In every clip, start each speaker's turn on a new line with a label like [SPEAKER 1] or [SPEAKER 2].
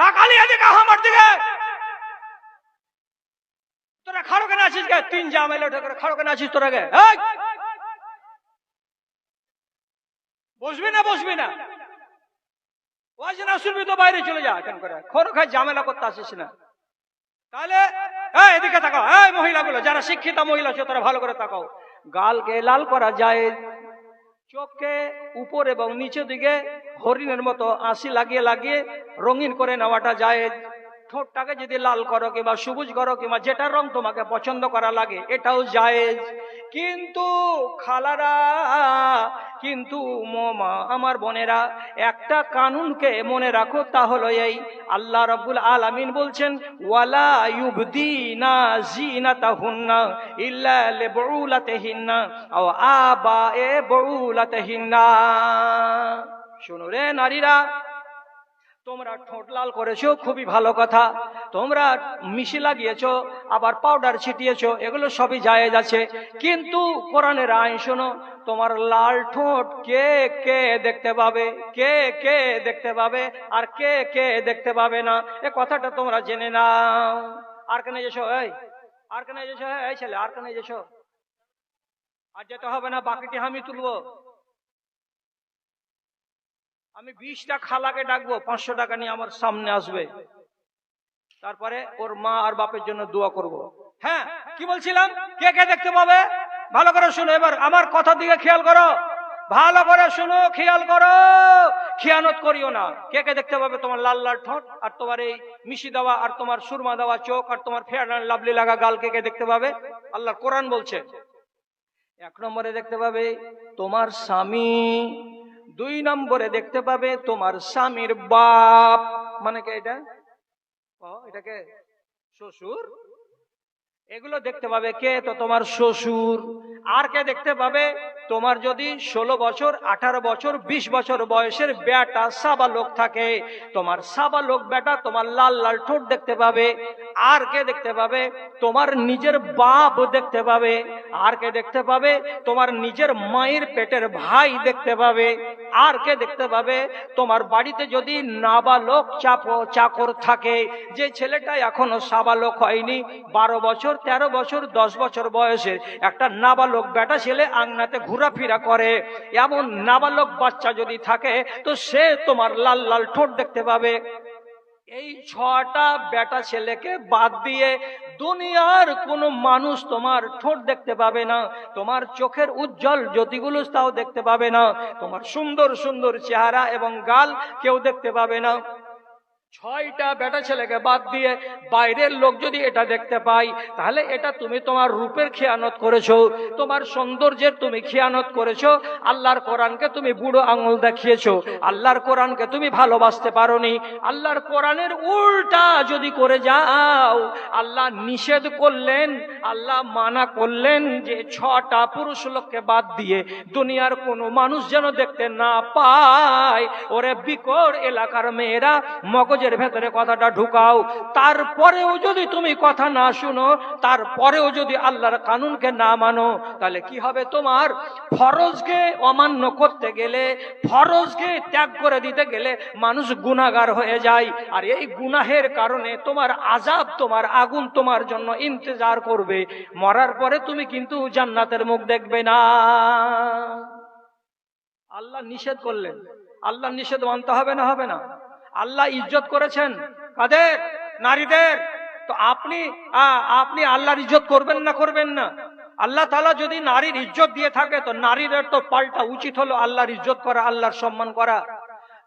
[SPEAKER 1] তাকালি এদিকে আমার দিকে, তোরা খাড়ো কেন আছিস গে? তিন জামাইলে উঠে করে খাড়ো কেন আছিস তোরা গে? বসবি না বসবি না? ওয়াজ না শুনবি তো বাইরে চলে যা। কেন করে খড়ো খাই ঝামেলা করতে আসিস না? তাহলে এদিকে তাকাও, এই মহিলাগুলো যারা শিক্ষিত মহিলা আছে তারা ভালো করে তাকাও। গালকে লাল করা যায়, চোখকে উপর এবং নিচের দিকে হরিণের মতো আঁশি লাগিয়ে লাগিয়ে রঙিন করে নেওয়াটা যায়। ঠোঁটটাকে যদি লাল করো কিংবা সবুজ করো কিংবা যেটা রং তোমাকে পছন্দ করা লাগে এটাও জায়েজ। কিন্তু খালারা, কিন্তু মোমা আমার বোনেরা, একটা কানুনকে মনে রাখো, তা হলো এই আল্লাহ রাব্বুল আলামিন বলছেন ওয়ালা ইউবদিনা জিনাতাহুন্না ইল্লা লিবুলাতিহিন্না আও আবায়ে বুলাতিহিন্না। শোনো রে নারীরা, তোমরা ঠোঁট লাল করেছো খুবই ভালো কথা, তোমরা মিশি লাগিয়েছো আবার পাউডার ছিটিয়েছো, এগুলো সবই জায়েজ আছে। কিন্তু কোরআনের আইন শোনো, তোমার লাল ঠোঁট কে কে দেখতে পাবে, কে কে দেখতে পাবে আর কে কে দেখতে পাবে না, এ কথাটা তোমরা জেনে নাও। আর কেন যেছো? আর কেন যেছো? এই ছেলে, আর কেন যেছো? আর যেতে হবে না, বাকিটি আমি তুলবো। আমি 20টা খালাকে ডাকবো, 500 টাকা নিয়ে আমার সামনে আসবে, তারপরে ওর মা আর বাপের জন্য দোয়া করব। হ্যাঁ, কি বলছিলাম? কে কে দেখতে পাবে? ভালো করে শুনো, এবার আমার কথার দিকে খেয়াল করো, ভালো করে শুনো, খেয়াল করো, খেয়ানত করিও না। কে কে দেখতে পাবে? তোমার লাল লাল ঠোঁট আর তোমার এই মিশি দেওয়া আর তোমার সুরমা দেওয়া চোখ আর তোমার ফেয়ার অ্যান্ড লাভলি লাগা গাল কে কে দেখতে পাবে? আল্লাহ কোরআন বলছে 1 নম্বরে দেখতে পাবে তোমার স্বামী, 2 নম্বরে দেখতে পাবে তোমার স্বামীর বাপ। মানে কে এটা? এটাকে শ্বশুর। এগুলো দেখতে পাবে কে? তো তোমার শ্বশুর। আর কে দেখতে পাবে? তোমার যদি 16 বছর 18 বছর 20 বছর বয়সের বেটা সাবালক থাকে, তোমার সাবালক বেটা তোমার লাল লাল ঠোঁট দেখতে পাবে। আর কে দেখতে পাবে? তোমার নিজের বাপ দেখতে পাবে। আর কে দেখতে পাবে? তোমার নিজের মায়ের পেটের ভাই দেখতে পাবে। আর কে দেখতে পাবে? তোমার বাড়িতে যদি নাবালক চাকর থাকে, যে ছেলেটা এখনো সাবালক হয়নি, 12 বছর 13 বছর 10 বছর বয়সের একটা নাবালক বেটা ছেলে আংনাতে ঘোরাফেরা করে, এমন নাবালক বাচ্চা যদি থাকে তো সে তোমার লাল লাল ঠোঁট দেখতে পাবে। এই 6টা বেটা ছেলেকে বাদ দিয়ে দুনিয়ার কোন মানুষ তোমার ঠোঁট দেখতে পাবে না, তোমার চোখের উজ্জ্বল জ্যোতিগুলো তাও দেখতে পাবে না, তোমার সুন্দর সুন্দর চেহারা এবং গাল কেউ দেখতে পাবে না। 6টা বেটা ছেলেকে বাদ দিয়ে বাইরের লোক যদি এটা দেখতে পাই, তাহলে এটা তুমি তোমার রূপের খেয়ানত করেছো, তোমার সৌন্দর্যের তুমি খেয়ানত করেছো, আল্লাহর কোরআনকে তুমি বুড়ো আঙুল দেখিয়েছো, আল্লাহর কোরআনকে তুমি ভালোবাসতে পারোনি। আল্লাহর কোরআনের উল্টা যদি করে যাও, আল্লাহ নিষেধ করলেন, আল্লাহ মানা করলেন যে 6টা পুরুষ লোককে বাদ দিয়ে দুনিয়ার কোনো মানুষ যেন দেখতে না পায়। ওরে বিকট এলাকার মেয়েরা, মগজের ভেতরে কথাটা ঢুকাও। তারপরেও যদি তুমি কথা না শুনো, তারপরেও যদি আল্লাহর কানুনকে না মানো, তাহলে কি হবে? তোমার ফরজকে অমান্য করতে গেলে, ফরজকে ত্যাগ করে দিতে গেলে মানুষ গুনাহগার হয়ে যায়, আর এই গুনাহের কারণে তোমার আযাব, তোমার আগুন তোমার জন্য ইন্তজার করবে। মরার পরে তুমি কিন্তু জান্নাতের মুখ দেখবে না। আল্লাহ নিষেধ করলেন, আল্লাহ নিষেধ মানতে হবে না? হবে না? আল্লাহ ইজ্জত করেছেন কাদের? নারীদের। তো আপনি আল্লাহর ইজ্জত করবেন না? করবেন না? আল্লাহ তাআলা যদি নারীর ইজ্জত দিয়ে থাকে, তো নারীদের তো পাল্টা উচিত হলো আল্লাহর ইজ্জত করা, আল্লাহর সম্মান করা।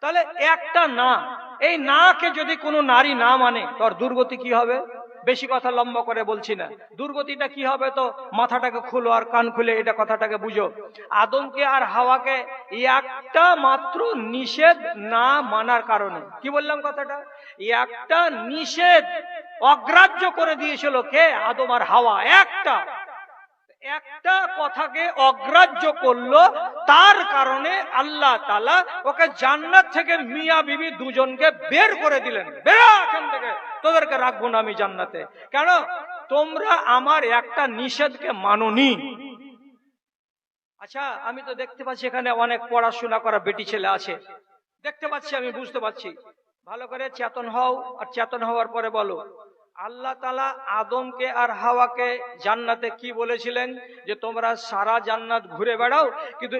[SPEAKER 1] তাহলে একটা না, এই নাকে যদি কোনো নারী না মানে, তোর দুর্গতি কি হবে? বেশি কথা লম্বা করে বলছি না, দুর্গতিটা কি হবে? তো মাথাটাকে খুলো আর কান খুলে এটা কথাটাকে বুঝো। আদমকে আর হাওয়াকে একটা মাত্র নিষেধ না মানার কারণে, কি বললাম কথাটা? একটা নিষেধ অগ্রাহ্য করে দিয়েছিল কে? আদম আর হাওয়া। একটা কথাকে অগ্রাহ্য করলো, তার কারণে আল্লাহ তাআলা ওকে জান্নাত থেকে মিয়া বিবি দুজনকে বের করে দিলেন। বেরো এখান থেকে, তোদেরকে রাখবো না আমি জান্নাতে। কেন? তোমরা আমার একটা নিষেধকে মানোনি। আচ্ছা, আমি তো দেখতে পাচ্ছি এখানে অনেক পড়াশোনা করা বেটি ছেলে আছে, দেখতে পাচ্ছি, আমি বুঝতে পারছি। ভালো করে চেতন হও, আর চেতন হওয়ার পরে বলো, আল্লাহ তাআলা আদমকে আর হাওয়াকে জান্নাতে কি বলেছিলেন? যে তোমরা সারা জান্নাত ঘুরে বেড়াও, কিন্তু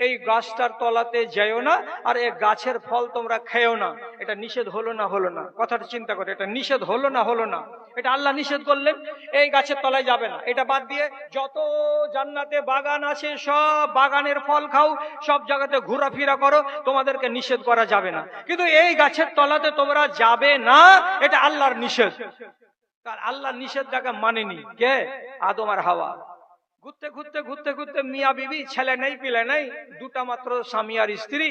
[SPEAKER 1] এই গাছটার তলাতে যেও না, আর এই গাছের ফল তোমরা খেও না। এটা নিষেধ হলো না হলো না? কথাটা চিন্তা করে, এটা নিষেধ হলো না হলো না? এটা আল্লাহ নিষেধ করলেন, এই গাছের তলায় যাবে না। এটা বাদ দিয়ে যত জান্নাতে বাগান আছে সব বাগানের ফল খাও, সব জায়গাতে ঘোরাফেরা করো, তোমাদেরকে নিষেধ করা যাবে না। কিন্তু এই গাছের তলাতে তোমরা যাবে না, এটা আল্লাহর নিষেধ। তার আল্লাহর নিষেধটাকে মানেনি কে? আদম আর হাওয়া। ঘুরতে ঘুরতে ঘুরতে ঘুরতে মিয়া বিবি, ছেলে নেই পিলে নেই, দুটা মাত্র স্বামী আর স্ত্রী,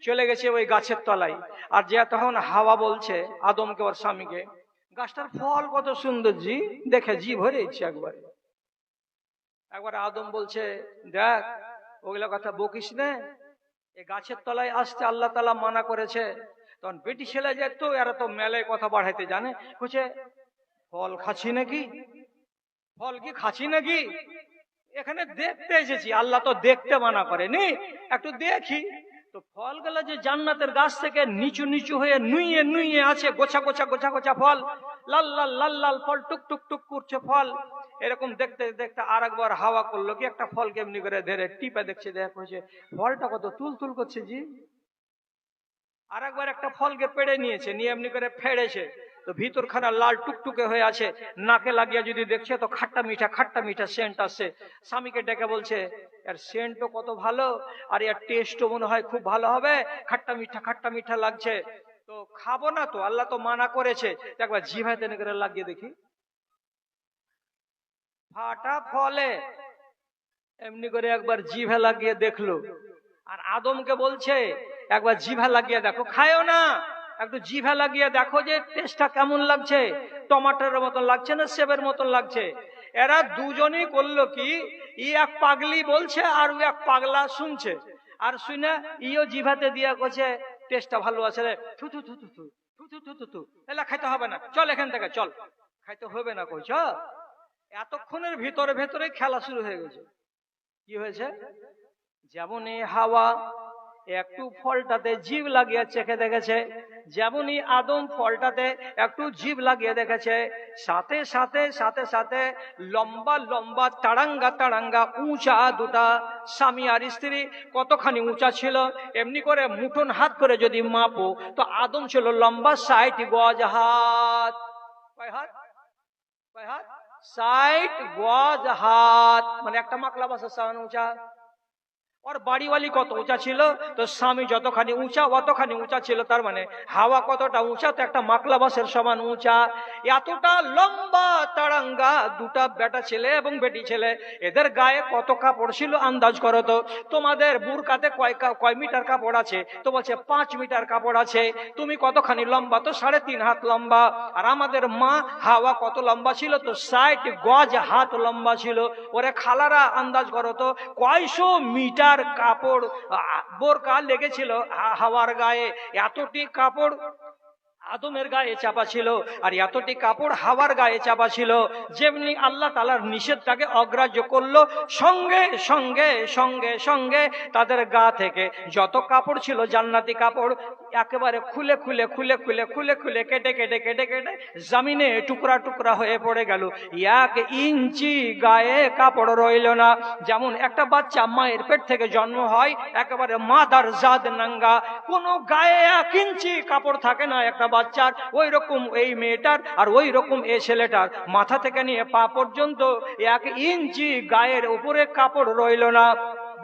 [SPEAKER 1] চলে গেছে ওই গাছের তলায়। আর যে তখন হাওয়া বলছে আদমকে ওর স্বামীকে, গাছটার ফল কত সুন্দর জি, দেখে জি ভরে ইচ্ছে একবারে। একবার আদম বলছে, দেখ ওগুলো কথা বকিস না, এই গাছের তলায় আসতে আল্লাহ তাআলা মানা করেছে। তখন বেটি ছেলে যেত, এরা তো মেলায় কথা বাড়াইতে জানে, বলছে ফল খাচ্ছি নাকি? ফল কি খাচ্ছি নাকি? এখানে দেখতে এসেছি, আল্লাহ তো দেখতে মানা করেনি, একটু দেখি। তো ফলগুলো যে জান্নাতের গাছ থেকে নিচু নিচু হয়ে নুইয়ে নুইয়ে আছে, গোছা গোছা গোছা গোছা ফল, লাল লাল লাল লাল ফল, টুক টুক টুক করছে ফল। এরকম দেখতে দেখতে আর একবার হাওয়া করলো কি, একটা ফল কেমনি করে ধরে টিপে দেখছে, দেখ হয়েছে ফলটা কত তুল তুল করছে জি। আর একবার একটা ফলকে পেড়ে নিয়েছে, নিয়ে এমনি করে ফেড়েছে, তো ভিতরখানা লাল টুকটুকে হয়ে আছে। নাকে লাগিয়ে যদি দেখছে তো খাট্টা মিঠা সেন্ট আসছে। স্বামীকে ডেকে বলছে, এর সেন্টও কত ভালো, আর এর টেস্টও মনে হয় খুব ভালো হবে, খাট্টা মিঠা লাগছে। তো খাবো না তো, আল্লাহ তো মানা করেছে, একবার জিভায় টেনে করে লাগিয়ে দেখি। ফাটা ফলে এমনি করে একবার জিভা লাগিয়ে দেখলো, আর আদমকে বলছে একবার জিভা লাগিয়ে দেখো, খায়ও না, একটু জিভা লাগিয়ে দেখো যে টেস্টটা কেমন লাগছে, টমাটোর মতন লাগছে না সেবের মতন লাগছে। এরা দুজনেই করলো কি, ই এক পাগলি বলছে আর ও এক পাগলা শুনছে, আর শুনে ইও জিভাতে দিয়া করছে টেস্টটা ভালো আছে রে, থু থু থু থু থু থু থু থু থু থু, এলা খাইতে হবে না, চল এখান থেকে চল। খাইতে হবে না কইছ? এতক্ষণের ভিতরে ভেতরে খেলা শুরু হয়ে গেছে। কি হয়েছে? যেমন এই হাওয়া একটু ফলটাতে জিভ লাগিয়ে চেখে দেখেছে, যেমনই আদম ফলটাতে একটু জিভ লাগিয়ে দেখেছে, সাথে সাথে সাথে সাথে লম্বা লম্বা তাড়াঙ্গা উঁচা দুটা স্বামী আর স্ত্রী। কতখানি উঁচা ছিল? এমনি করে মুঠোন হাত করে যদি মাপো তো আদম ছিল লম্বা 60 গজ হাত। কয় হাত? কয় হাত? 60 গজ হাত, মানে একটা মাকলা বাসের সামান উঁচা। और बाड़ी वाली कत ऊंचा छिलो तो स्वामी যতখানি ऊंचा অতখানি ऊंचा ছিল, তার মানে হাওয়া কতটা ऊंचा তো একটা মাকলা বাসের সমান ऊंचा। এতটা লম্বা তাড়াঙ্গা দুটা বেটা ছেলে এবং বেটি ছেলে, এদের গায়ে কত কাপড় ছিল আন্দাজ করো তো। তোমাদের বুরকাতে কয় মিটার কাপড় আছে? তো বলছে 5 মিটার কাপড় আছে। তুমি কতখানি লম্বা? তো 3.5 হাত লম্বা। আর আমাদের মা হাওয়া কত লম্বা ছিল? তো 60 গজ হাত লম্বা ছিল। ওরে খালারা আন্দাজ করো তো কয়শো মিটার কাপড় বোরকা লেগেছিল হাওয়ার গায়ে। এতটি কাপড় আদমের গায়ে চাপা ছিল, আর এতটি কাপড় হাওয়ার গায়ে চাপা ছিল। যেমনি আল্লাহ তাআলার নিষেধটাকে অগ্রাহ্য করলো, সঙ্গে সঙ্গে সঙ্গে সঙ্গে তাদের গা থেকে যত কাপড় ছিল জান্নাতি কাপড় একেবারে খুলে খুলে খুলে খুলে খুলে খুলে কেটে কেটে কেটে কেটে জমিনে টুকরা টুকরা হয়ে পড়ে গেল। 1 ইঞ্চি গায়ে কাপড় রইল না। যেমন একটা বাচ্চা মায়ের পেট থেকে জন্ম হয় একেবারে মাদার জাদ নাঙ্গা, কোনো গায়ে 1 ইঞ্চি কাপড় থাকে না একটা বাচ্চার। ওই রকম এই মেয়েটার আর ওই রকম এই ছেলেটার মাথা থেকে নিয়ে পা পর্যন্ত 1 ইঞ্চি গায়ের উপরে কাপড় রইল না।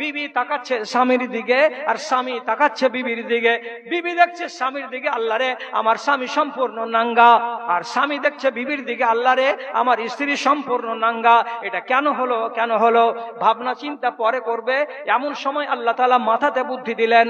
[SPEAKER 1] বিবি তাকাচ্ছে স্বামীর দিকে আর স্বামী তাকাচ্ছে বিবির দিকে। বিবি দেখছে স্বামীর দিকে, আল্লাহ রে আমার স্বামী সম্পূর্ণ নাঙ্গা। আর স্বামী দেখছে বিবির দিকে, আল্লাহ রে আমার স্ত্রী সম্পূর্ণ নাঙ্গা। এটা কেন হলো কেন হলো? ভাবনা চিন্তা পরে করবে, এমন সময় আল্লাহ তাআলা মাথাতে বুদ্ধি দিলেন।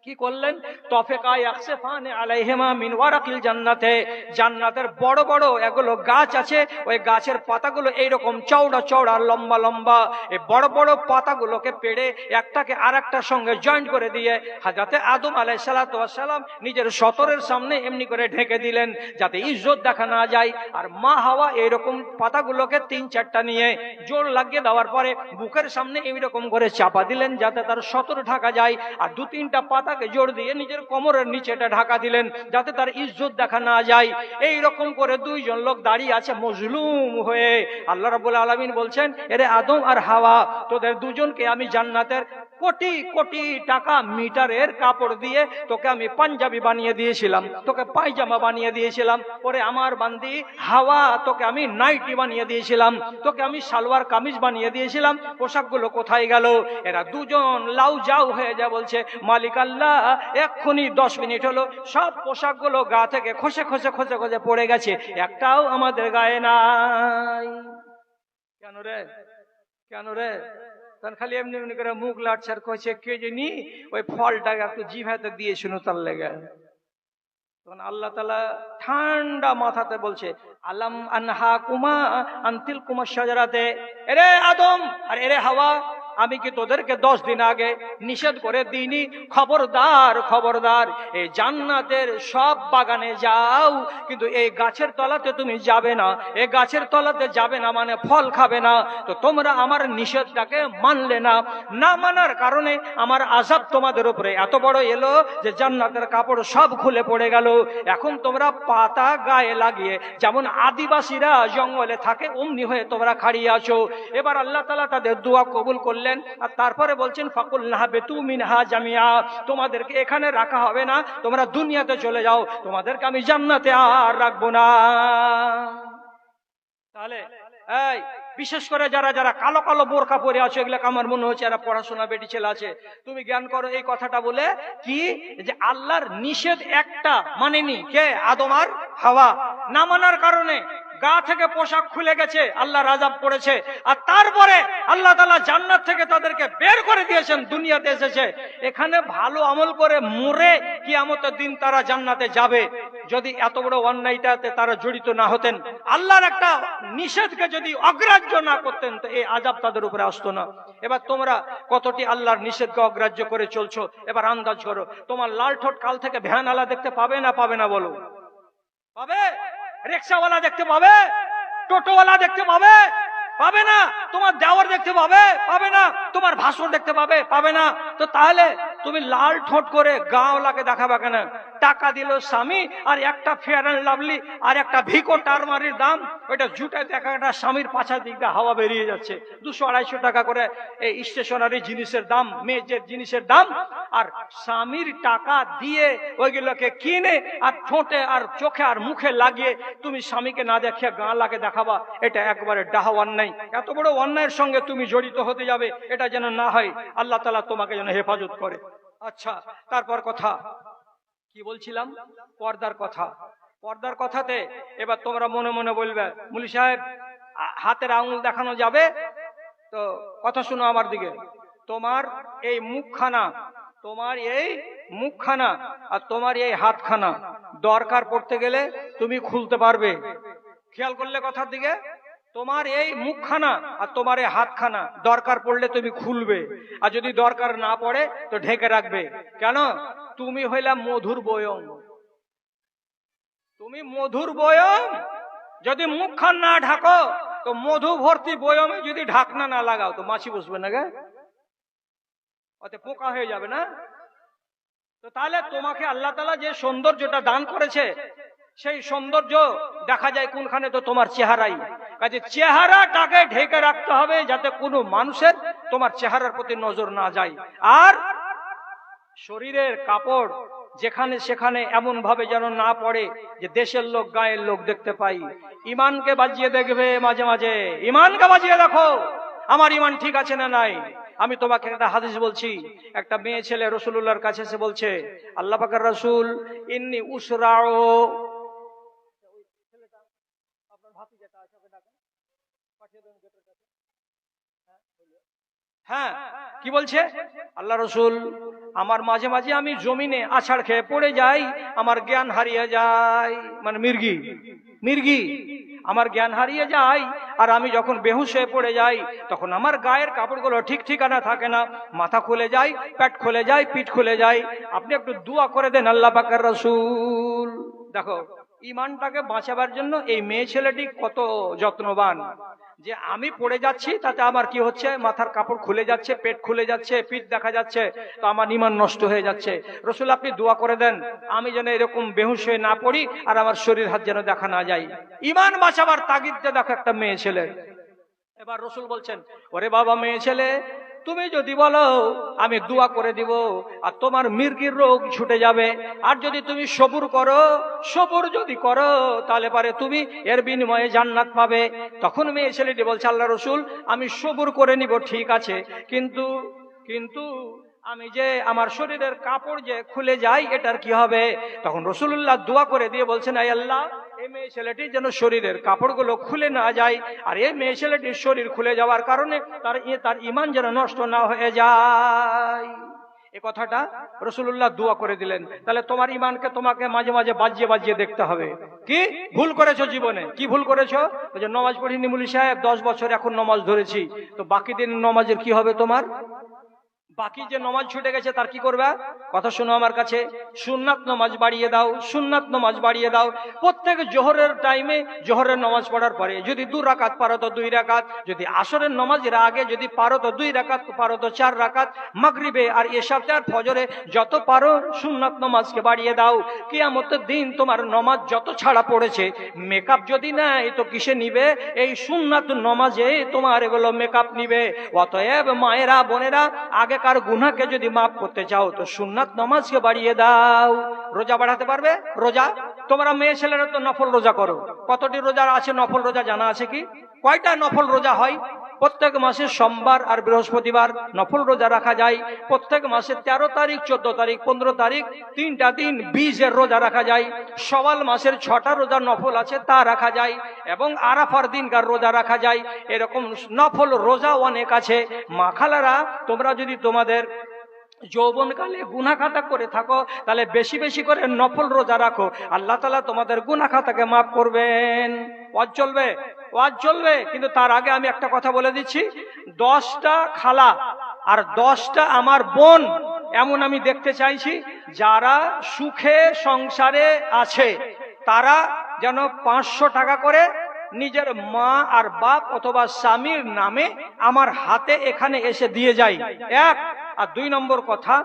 [SPEAKER 1] কি করলেন? তফেকা ইয়াকসিফানে আলাইহিমা মিন ওয়ারাকিল জান্নাতে, জান্নাতের বড় বড় এগুলো গাছ আছে, ওই গাছের পাতাগুলো এইরকম চওড়া চওড়া লম্বা লম্বা। এই বড় বড় পাতাগুলোকে পেড়ে একটাকে আরেকটার সঙ্গে জয়েন্ট করে দিয়ে হযরত আদম আলাইহিস সালাতু ওয়াস সালাম নিজের সতরের সামনে এমনি করে ঢেকে দিলেন যাতে ইজ্জত দেখা না যায়। আর মা হাওয়া এইরকম পাতাগুলোকে 3-4টা নিয়ে জোর লাগিয়ে দেওয়ার পরে বুকের সামনে এইরকম করে চাপা দিলেন যাতে তার সতর ঢাকা যায়। আর 2-3টা পাতা মাথাকে জোর দিয়ে নিজের কোমরের নিচেটা ঢাকা দিলেন যাতে তার ইজ্জত দেখা না যায়। এই রকম করে দুইজন লোক দাঁড়িয়ে আছে মজলুম হয়ে। আল্লাহ রাব্বুল আলামিন বলছেন, এরে আদম আর হাওয়া, তোদের দুজনকে আমি জান্নাতের কোটি কোটি টাকা মিটারের কাপড় দিয়ে তোকে আমি পাঞ্জাবি বানিয়ে দিয়েছিলাম, তোকে পায়জামা বানিয়ে দিয়েছিলাম। পরে আমার বান্দি হাওয়া, তোকে আমি নাইটি বানিয়ে দিয়েছিলাম, তোকে আমি সালোয়ার কামিজ বানিয়ে দিয়েছিলাম। পোশাকগুলো কোথায় গেল? এরা দুজন লাউ যাও হয়ে যা বলছে, মালিক আল্লাহ, এক্ষুনি 10 মিনিট হলো সব পোশাকগুলো গা থেকে খসে খসে খসে খসে পড়ে গেছে, একটাও আমাদের গায়ে নাই। কেন রে? কেন রে? তখন খালি এমনি এমনি করে মুখ লাটছে আর কইছে, কে জানি ওই ফলটাকে একটু জিভাতে দিয়েছিল তার লেগে। তখন আল্লাহ তাআলা ঠান্ডা মাথাতে বলছে, আলাম আনহা কুমা আনতিল কুমা শাজারাতে, এরে আদম আর এরে হাওয়া, আমি কি তোদেরকে 10 দিন আগে নিষেধ করে দিইনি? খবরদার খবরদার, এই জান্নাতের সব বাগানে যাও, কিন্তু এই গাছের তলাতে তুমি যাবে না। এই গাছের তলাতে যাবে না মানে ফল খাবে না। তো তোমরা আমার নিষেধটাকে মানলে না, না মানার কারণে আমার আযাব তোমাদের উপরে এত বড় এলো যে জান্নাতের কাপড় সব খুলে পড়ে গেল। এখন তোমরা পাতা গায়ে লাগিয়ে যেমন আদিবাসীরা জঙ্গলে থাকে অমনি হয়ে তোমরা খাড়িয়ে আছো। এবার আল্লাহ তাআলা তাদের দোয়া কবুল করলেন, আর তারপরে বলছেন, ফাকুলনা বিতু মিনহা জামিয়া, তোমাদেরকে এখানে রাখা হবে না, তোমরা দুনিয়াতে চলে যাও, তোমাদেরকে আমি জান্নাতে আর রাখবো না। তাহলে এই বিশেষ করে যারা যারা কালো কালো বোরকা পরে আছো, এগুলোকে আমার মনে হচ্ছে এরা পড়াশোনা বেটি ছেলে আছে, তুমি জ্ঞান করো এই কথাটা বলে কি, যে আল্লাহর নিষেধ একটা মানেনি কে? আদম আর হাওয়া। না মানার কারণে গা থেকে পোশাক খুলে গেছে, আল্লাহর আযাব পড়েছে। আর তারপরে আল্লাহ তাআলা জান্নাত থেকে তাদেরকে বের করে দিয়েছেন, দুনিয়াতে এসেছে। এখানে ভালো আমল করে মরে কিয়ামতের দিন তারা জান্নাতে যাবে। যদি এত বড় অন্যায়টাতে তারা জড়িত না হতেন, আল্লাহর একটা নিষেধকে যদি অগ্রাহ্য না করতেন, তো এই আযাব তাদের উপরে আসতো না। এবার তোমরা কতটি আল্লাহর নিষেধকে অগ্রাহ্য করে চলছো, এবার আন্দাজ করো। তোমার লাল ঠোঁট কাল থেকে ভ্যানওয়ালা দেখতে পাবে না পাবে না বলো? পাবে। রিকশাওয়ালা দেখতে পাবে, টোটোওয়ালা দেখতে পাবে, পাবে না। তোমার দেওর দেখতে পাবে, পাবে না। তোমার ভাসুর দেখতে পাবে, পাবে না। তো তাহলে তুমি লাল ঠোঁট করে গাঁওয়ালাকে দেখাবে কেন? টাকা দিল স্বামী, আর একটা ফেয়ার অ্যান্ড লাভলি আর একটা ভিকো টারমারির দাম, ওইটা জুটে দেখা একটা স্বামীর পাছার দিক দিয়ে হাওয়া বেরিয়ে যাচ্ছে। 200-250 টাকা করে এই স্টেশনারি জিনিসের দাম, মেয়েদের জিনিসের দাম, আর স্বামীর টাকা দিয়ে ওইগুলোকে কিনে আর ঠোঁটে আর চোখে আর মুখে লাগিয়ে তুমি স্বামীকে না দেখিয়ে গাঁওয়ালাকে দেখাবা, এটা একবারে ডাহা অন্যায়। এত বড় অন্যায়ের সঙ্গে তুমি জড়িত হতে যাবে, এটা যেন না হয়। আল্লাহ তাআলা তোমাকে যেন হেফাজত করে। আচ্ছা, তারপর কথা কি বলছিলাম? পর্দার কথা। পর্দার কথাতে এবার তোমরা মনে মনে বলবে, মুলি সাহেব হাতের আঙুল দেখানো যাবে? তো কথা শুনো আমার দিকে। তোমার এই মুখখানা, তোমার এই মুখখানা আর তোমার এই হাতখানা দরকার পড়তে গেলে তুমি খুলতে পারবে। খেয়াল করলে কথার দিকে? তোমার এই মুখখানা আর তোমার এই হাতখানা দরকার পড়লে তুমি খুলবে, আর যদি দরকার না পড়ে তো ঢেকে রাখবে। কেন? তুমি হইলা মধুর বয়ম। তুমি মধুর বয়ম, যদি মুখখান না ঢাকো তো মধু ভর্তি বয়মে যদি ঢাকনা না লাগাও তো মাছি বসবে না গে, ওতে পোকা হয়ে যাবে না। তো তাহলে তোমাকে আল্লাহ তাআলা যে সৌন্দর্যটা দান করেছে, সেই সৌন্দর্য দেখা যায় কোনখানে? তো তোমার চেহারাই। কাজে চেহারাটাকে ঢেকে রাখতে হবে যাতে কোনো মানুষের তোমার চেহারার প্রতি নজর না যায়। আর শরীরের কাপড় যেখানে সেখানে এমন ভাবে যেন না পড়ে যে দেশের লোক গায়ের লোক দেখতে পাই। ইমানকে বাজিয়ে দেখবে মাঝে মাঝে, ইমানকে বাজিয়ে দেখো আমার ইমান ঠিক আছে না নাই। আমি তোমাকে একটা হাদিস বলছি। একটা মেয়ে ছেলে রাসূলুল্লাহর কাছে এসে বলছে, আল্লাহ পাকের রাসূল, ইন্নী উসরাউ। হ্যাঁ, কি বলছে? আল্লাহ রাসূল, আমার মাঝে মাঝে আমি জমিনে আছাড় খেয়ে পড়ে যাই, আমার জ্ঞান হারিয়ে যায়। মানে মির্গি মির্গি আমার জ্ঞান হারিয়ে যায়, আর আমি যখন বেহুশ হয়ে পড়ে যাই তখন আমার গায়ের কাপড়গুলো ঠিক ঠিকানা থাকে না, মাথা খুলে যায়, পেট খুলে যায়, পিঠ খুলে যায়। আপনি একটু দোয়া করে দেন আল্লাহ পাকের রাসূল। দেখো ইমানটাকে বাঁচাবার জন্য এই মেয়ে ছেলেটি কত যত্নবান, যে আমি পড়ে যাচ্ছি তাতে আমার কি হচ্ছে, মাথার কাপড় খুলে যাচ্ছে, পেট খুলে যাচ্ছে, পিঠ দেখা যাচ্ছে, তো আমার ইমান নষ্ট হয়ে যাচ্ছে। রসুল আপনি দোয়া করে দেন আমি যেন এরকম বেহুশ হয়ে না পড়ি, আর আমার শরীর হাত যেন দেখা না যায়। ইমান বাঁচাবার তাগিদে দেখো একটা মেয়ে ছেলে। এবার রসুল বলছেন, ওরে বাবা মেয়ে ছেলে, তুমি যদি বলো আমি দোয়া করে দিব আর তোমার মির্গির রোগ ছুটে যাবে, আর যদি তুমি সবুর করো, সবুর যদি করো তাহলে পারে তুমি এর বিনিময়ে জান্নাত পাবে। তখন মেয়ে ছেলেটি বলছে, আল্লাহ রসুল আমি সবুর করে নিব ঠিক আছে, কিন্তু কিন্তু আমি যে আমার শরীরের কাপড় যে খুলে যায় এটার কি হবে? তখন রসুল্লাহ দোয়া করে দিয়ে বলছেন, আয় আল্লাহ এই মেয়ে ছেলেটি যেন শরীরের কাপড়গুলো খুলে না যায়, আর এই মেয়ে ছেলেটির শরীর খুলে যাওয়ার কারণে তার ইমান যেন নষ্ট না হয়ে যায়। এ কথাটা রসুল্লাহ দোয়া করে দিলেন। তাহলে তোমার ইমানকে তোমাকে মাঝে মাঝে বাজিয়ে বাজিয়ে দেখতে হবে। কি ভুল করেছো জীবনে? কি ভুল করেছো? যে নমাজ পড়িনি মুলি সাহেব, 10 বছর এখন নমাজ ধরেছি, তো বাকি দিন নমাজের কি হবে তোমার? বাকি যে নমাজ ছুটে গেছে তার কি করবে? কথা শোনো আমার কাছে, সুন্নাত নমাজ বাড়িয়ে দাও, সুন্নাত নমাজ বাড়িয়ে দাও। প্রত্যেক জোহরের টাইমে জোহরের নমাজ পড়ার পরে যদি 2 রাকাত পারো তো 2 রাকাত, যদি আসরের নমাজের আগে যদি পারো তো 2 রাকাত, পারো তো 4 রাকাত, মাগরিবে আর এশাতে আর ফজরে যত পারো সুন্নাত নমাজকে বাড়িয়ে দাও। কিয়ামতের দিন তোমার নমাজ যত ছাড়া পড়েছে, মেকআপ যদি নাই তো কিসে নিবে? এই সুন্নাত নমাজে তোমার এগুলো মেকআপ নিবে। অতএব মায়েরা বোনেরা, আগেকার গুনাহকে যদি মাফ করতে চাও তো সুন্নাত নমাজকে বাড়িয়ে দাও। রোজা বাড়াতে পারবে? রোজা তোমরা মেয়ে ছেলেরা তো নফল রোজা করো, কতটি রোজা আছে? নফল রোজা জানা আছে কি? কয়টা নফল রোজা হয়? প্রত্যেক মাসে সোমবার আর বৃহস্পতিবার নফল রোজা রাখা যায়। প্রত্যেক মাসে 13 তারিখ, 14 তারিখ, 15 তারিখ 3টা দিন 20-এর রোজা রাখা যায়। শাওয়াল মাসের 6টা রোজা নফল আছে তা রাখা যায়, এবং আরাফার দিনকার রোজা রাখা যায়। এরকম নফল রোজা অনেক আছে। মা খালারা, তোমরা যদি তোমাদের যৌবনকালে গুনাহ খাতা করে থাকো তাহলে বেশি বেশি করে নফল রোজা রাখো, আল্লাহ তাআলা তোমাদের গুনাহ খাতাকে মাফ করবেন। ওয়াজ চলবে, ওয়াজ চলবে, কিন্তু তার আগে আমি একটা কথা বলে দিচ্ছি। 10টা খালা আর 10টা আমার বোন এমন আমি দেখতে চাইছি, যারা সুখে সংসারে আছে তারা যেন 500 টাকা করে নিজের মা আর বাপ অথবা স্বামীর নামে আমার হাতে এখানে এসে দিয়ে যায়। এক। আর 2 নম্বর কথা,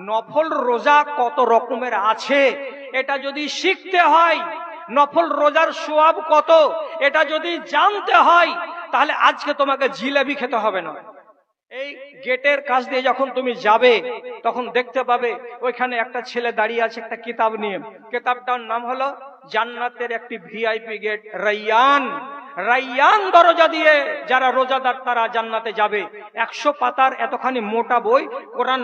[SPEAKER 1] নফল রোজা কত রকমের আছে এটা যদি শিখতে হয়, নফল রোজার সওয়াব কত এটা যদি জানতে হয়, তাহলে আজকে তোমাকে জিলাপি খেতে হবে না। এই গেটের কাছ দিয়ে যখন তুমি যাবে তখন দেখতে পাবে ওইখানে একটা ছেলে দাঁড়িয়ে আছে একটা কিতাব নিয়ে। কিতাবটার নাম হলো জান্নাতের একটি ভিআইপি গেট, রাইয়ান। রাইয়ান দরজা দিয়ে যারা রোজাদার তারা জান্নাতে যাবে। 100 পাতার এতখানি মোটা বই, কোরআন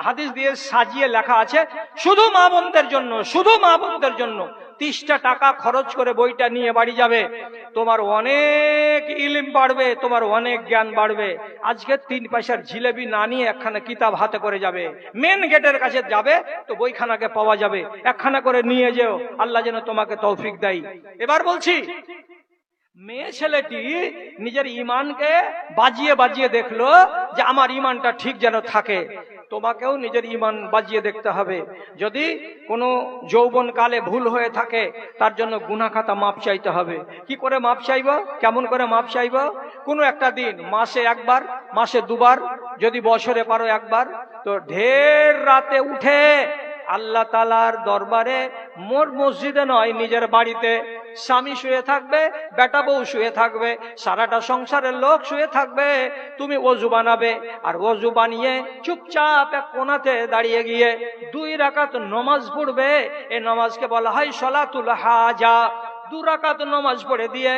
[SPEAKER 1] হাদিস দিয়ে সাজিয়ে লেখা আছে, শুধু মা বোনদের জন্য, শুধু মা বোনদের জন্য। 30টা টাকা খরচ করে বইটা নিয়ে বাড়ি যাবে, তোমার অনেক ইলম বাড়বে, তোমার অনেক জ্ঞান বাড়বে। আজকে 3 পয়সার জিলেবি না নিয়ে একখানা কিতাব হাতে করে যাবে, মেন গেটের কাছে যাবে তো বইখানাকে পাওয়া যাবে, একখানা করে নিয়ে যেও। আল্লাহ যেন তোমাকে তৌফিক দেয়। এবার বলছি, মেয়ে ছেলেটি নিজের ইমানকে বাজিয়ে বাজিয়ে দেখলো যে আমার ইমানটা ঠিক যেন থাকে। তোমাকেও নিজের ইমান বাজিয়ে দেখতে হবে। যদি কোনো যৌবন কালে ভুল হয়ে থাকে তার জন্য গুনাহ খাতা মাপ চাইতে হবে। কি করে মাপ চাইব? কেমন করে মাপ চাইব? কোনো একটা দিন, মাসে একবার, মাসে 2বার, যদি বছরে পারো একবার, তো ঢের রাতে উঠে আল্লাহ তাআলার দরবারে, মোর মসজিদে নয় নিজের বাড়িতে, স্বামী শুয়ে থাকবে, বেটা বউ শুয়ে থাকবে, সারাটা সংসারের লোক শুয়ে থাকবে, তুমি ওযু বানাবে, আর ওযু বানিয়ে চুপচাপ এক কোণাতে দাঁড়িয়ে গিয়ে 2 রাকাত নামাজ পড়বে। এই নামাজকে বলা হয় সলাতুল হাজা। 2 রাকাত নামাজ পড়ে দিয়ে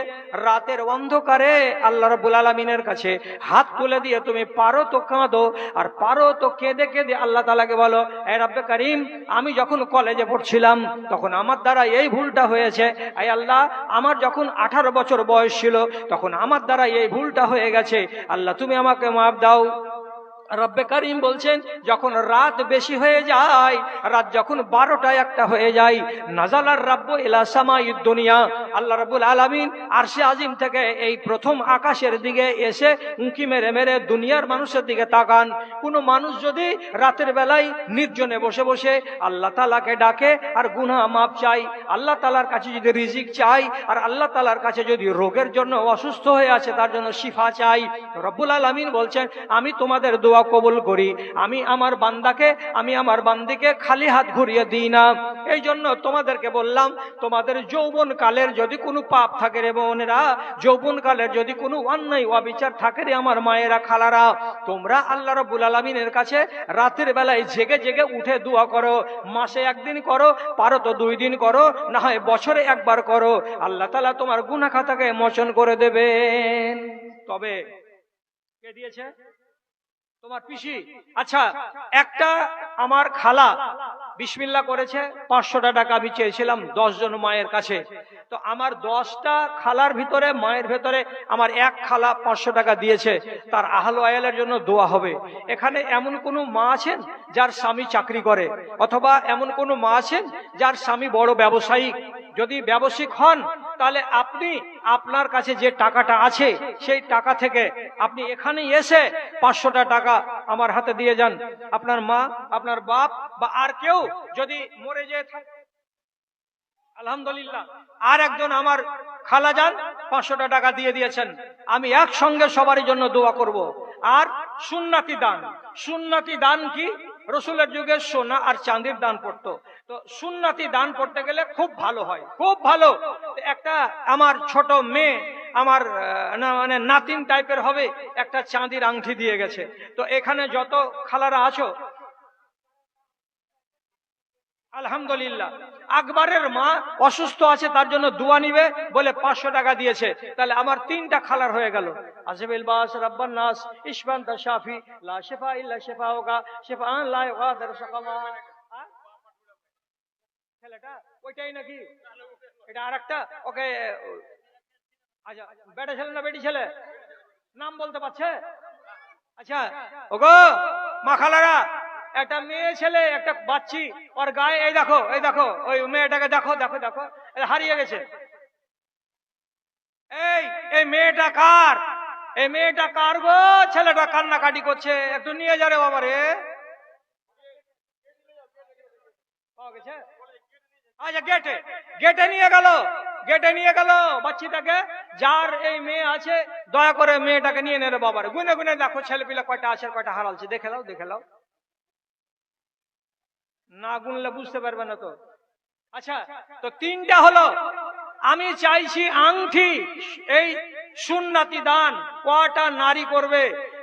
[SPEAKER 1] রাতের অন্ধকারে আল্লাহ রাব্বুল আলামিনের কাছে হাত তুলে দিয়ে তুমি পারো তো কাঁদো, আর পারো তো কেঁদে কেঁদে আল্লাহ তাআলাকে বলো, এ রব্বে কারীম, আমি যখন কলেজে পড়ছিলাম তখন আমার দ্বারা এই ভুলটা হয়েছে। আয় আল্লাহ, আমার যখন 18 বছর বয়স ছিল তখন আমার দ্বারা এই ভুলটা হয়ে গেছে। আল্লাহ তুমি আমাকে মাফ দাও। রব্বে কারিম বলছেন, যখন রাত বেশি হয়ে যায়, রাত যখন 12টা 1টা হয়ে যায়, নাজালার রাব্বু ইলা সামাইদ দুনিয়া, আল্লাহ রাব্বুল আলামিন আরশে আজিম থেকে এই প্রথম আকাশের দিকে এসে উঁকি মেরে মেরে দুনিয়ার মানুষের দিকে তাকান। কোনো মানুষ যদি রাতের বেলায় নির্জনে বসে বসে আল্লাহ তাআলাকে ডাকে আর গুনাহ মাফ চাই, আল্লাহ তাআলার কাছে যদি রিজিক চাই, আর আল্লাহ তাআলার কাছে যদি রোগের জন্য অসুস্থ হয়ে আছে তার জন্য শিফা চাই, রব্বুল আলামিন বলছেন আমি তোমাদের দোয়া কবুল করি। আমি আমার বান্দাকে, আমি আমার বান্দিকে খালি হাত ঘুরিয়ে দিই না। এই জন্য তোমাদেরকে বললাম, তোমাদের যৌবন কালের যদি কোনো পাপ থাকে রে বোনেরা, যৌবন কালের যদি কোনো অন্যায় অবিচার থাকে রে আমার মায়েরা খালারা, তোমরা আল্লাহ রাব্বুল আলামিনের কাছে রাতের বেলায় জেগে জেগে উঠে দোয়া করো। মাসে একদিন করো, পারো তো 2 দিন করো, না হয় বছরে একবার করো। আল্লাহ তাআলা তোমার গুনাহ খাতাকে মোচন করে দেবেন। তবে কে দিয়েছে? তোমার পিসি। আচ্ছা, একটা আমার খালা বিসমিল্লাহ করেছে, 500 টাকা আমি চেয়েছিলাম 10 জন মায়ের কাছে। তো আমার 10টা খালার ভিতরে, মায়ের ভিতরে আমার এক খালা 500 টাকা দিয়েছে, তার আহল আয়ালের জন্য দোয়া হবে। এখানে এমন কোনো মা আছেন যার স্বামী চাকরি করে, অথবা এমন কোনো মা আছেন যার স্বামী বড় ব্যবসায়ী? যদি ব্যবসায়িক হন তাহলে আপনি আপনার কাছে যে টাকাটা আছে সেই টাকা থেকে আপনি এখানে এসে 500টা টাকা আমার হাতে দিয়ে যান। আপনার মা, আপনার বাপ বা আর কেউ যদি মরে যেয়ে থাকে, আলহামদুলিল্লাহ, আর একজন আমার খালা যান 500টা টাকা দিয়ে দিয়েছেন, আমি একসঙ্গে সবারই জন্য দোয়া করব। আর সুন্নাতি দান, সুন্নাতি দান কি? রসুলের যুগে সোনা আর চাঁদির দান পড়তো। তো সুন্নাতি দান পড়তে গেলে খুব ভালো হয়, খুব ভালো। একটা আমার ছোট মেয়ে, আমার মানে নাতিন টাইপের হবে, একটা চাঁদির আংটি দিয়ে গেছে। তো এখানে যত খালারা আছো, আলহামদুলিল্লাহ, আকবরের মা অসুস্থ আছে, তার জন্য দোয়া নিবে বলে 500 টাকা দিয়েছে। তাহলে আমার 3টা খালার হয়ে গেল। আজবিল বাস রাব্বান নাস ইশফান তাশাফি লা শিফা ইল্লা শিফাউকা শিফাআন লা ইগাদিরু সাকামা। ছেলেটা ওইটাই নাকি? এটা আরেকটা? ওকে। আচ্ছা, বেটা ছেলে না বেটি ছেলে? নাম বলতে পারছে? আচ্ছা, ওগো মা খালারা, একটা মেয়ে ছেলে, একটা বাচ্চি, ওর গায়ে এই দেখো, এই দেখো, ওই মেয়েটাকে দেখো, দেখো দেখো, হারিয়ে গেছে। এই মেয়েটা কার? এই মেয়েটা কার গো? ছেলেটা কান্নাকাটি করছে, একটু নিয়ে যা রে বাবা রে। আচ্ছা, গেটে গেটে নিয়ে গেল, গেটে নিয়ে গেল বাচ্চিটাকে। যার এই মেয়ে আছে দয়া করে মেয়েটাকে নিয়ে নে রে বাবারে। গুনে গুনে দেখো ছেলে পিলা কয়টা আছে, কয়টা হারালছে, দেখে নাও, দেখে নাও। না গুনলে বুঝতে পারবে না তো। আচ্ছা, তো 3টা হলো। আমি চাইছি আংটি, এই সুন্নাতি দান কয়টা নারী করবে?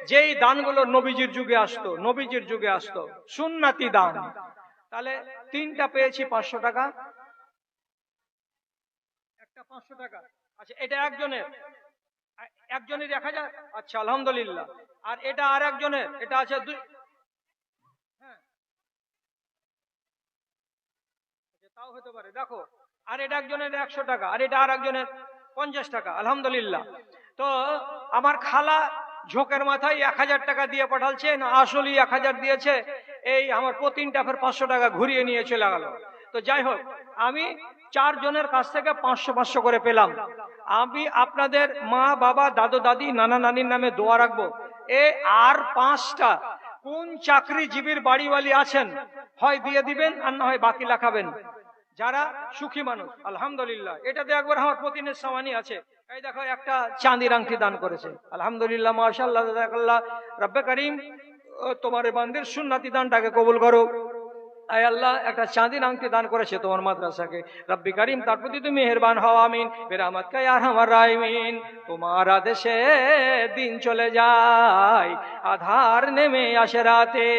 [SPEAKER 1] যেই দানগুলো নবীজির যুগে আসতো, নবীজির যুগে আসতো সুন্নাতি দান। তাহলে 3টা পেয়েছি 500 টাকা, একটা 500 টাকা। আচ্ছা, এটা একজনের, একজনের 1000। আচ্ছা, আলহামদুলিল্লাহ। আর এটা আর একজনের, এটা আছে 2। তাও হতে পারে, দেখো। আর এটা একজনের 100 টাকা, আর এটা আর একজনের 50 টাকা, আলহামদুলিল্লাহ। তো আমার খালা ঝোঁকের মাথায় 1000 টাকা দিয়ে পাঠালছে, না আসলেই 1000 দিয়েছে। এই আমার প্রতিটা ফের 500 টাকা ঘুরিয়ে নিয়ে চলে গেল। তো যাই হোক, আমি 4 জনের কাছ থেকে 500 করে পেলাম। আমি আপনাদের মা বাবা দাদু দাদি নানা নানির নামে দোয়া রাখবো। আর 5টা কোন চাকরিজীবীর বাড়িওয়ালি আছেন, হয় দিয়ে দিবেন আর না হয় বাকি লেখাবেন। যারা সুখী মানুষ, আলহামদুলিল্লাহ, এটাতে একবার আমার প্রতিনের সামানি আছে। এই দেখো, একটা চাঁদির আংটি দান করেছে, আলহামদুলিল্লাহ, মাশাআল্লাহ, জাযাকাল্লাহ। রব্বে কারীম তোমার বান্দির সুন্নতি দানটাকে কবুল করো। আয় আল্লাহ, একটা চাঁদির আংটি দান করেছে তোমার মাদ্রাসাকে, রব্বি কারীম তার প্রতি তুমি মেহেরবান হও, আমিন বিরহমাতিকা ইয়া আরহামার রাহিমিন। তোমার আদেশে দিন চলে যায়, আধার নেমে আসে রাতে।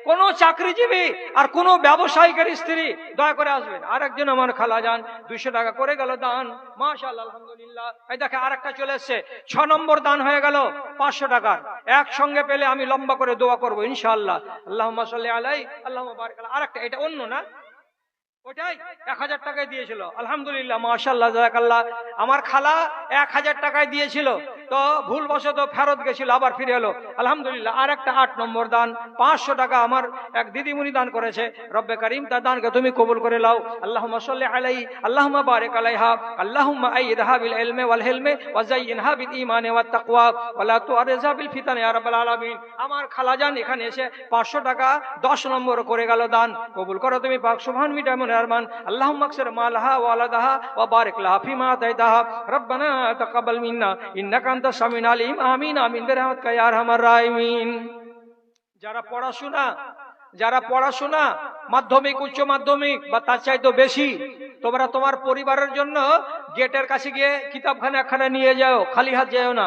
[SPEAKER 1] কোন চাকরিজীবী আর কোন ব্যবসায়িকের স্ত্রী দয়া করে আসবেন। আর একজন আমার খালা যান 200 টাকা করে গেল দান, মাশাআল্লাহ, আলহামদুলিল্লাহ। এই দেখে আরেকটা চলে এসছে, 6 নম্বর দান হয়ে গেল 500 টাকার। একসঙ্গে পেলে আমি লম্বা করে দোয়া করবো ইনশাআল্লাহ। আল্লাহুম্মা সাল্লি আলাই, আল্লাহুম্মা বারিক আলাই। আরেকটা, এটা অন্য না, ওটাই 1000 টাকায় দিয়েছিল, আলহামদুলিল্লাহ, মাশাআল্লাহ, জাযাকাল্লাহ। আমার খালা 1000 টাকায় দিয়েছিল। তো ভুলবশত ফেরত গেছিল, আবার ফিরে এলো, আলহামদুলিল্লাহ। আর একটা 8 নম্বর দান 500 টাকা আমার এক দিদিমণি দান করেছে। রব্বে কারিম তার দানকে তুমি কবুল করে নাও। আল্লাহুম্মা সাল্লি আলাইহি, আল্লাহুম্মা বারিক আলাইহা, আল্লাহুম্মা আইয়িদহা বিল ইলমি ওয়াল হিলমি ওয়া যায়্যিনহা বিল ঈমানি ওয়াত তাকওয়া ওয়া লা তুআরিযা বিল ফিতানি ইয়া রাব্বাল আলামিন। আমার খালাজান এখানে এসে 500 টাকা 10 নম্বর করে গেল দান, কবুল করো তুমি পাক সুবহান মিটামুন আরমান। আল্লাহুম্মা আকসির মালাহা ওয়া ওয়ালাদাহা ওয়া বারিক লাহা ফিমা আতাইতাহা রব্বানা তাকাব্বাল মিন্না ইন্নাকা আনতাস সামিউল আলিম। আমিন আমিন বিরহমাতিকা ইয়া আরহামার রাহিমিন। যারা পড়াশোনা মাধ্যমিক, উচ্চ মাধ্যমিক বা তার চাইতে বেশি, তোমরা তোমার পরিবারের জন্য গেটের কাছে গিয়ে কিতাবখানা একখানা নিয়ে যাও, খালি হাত যেও না।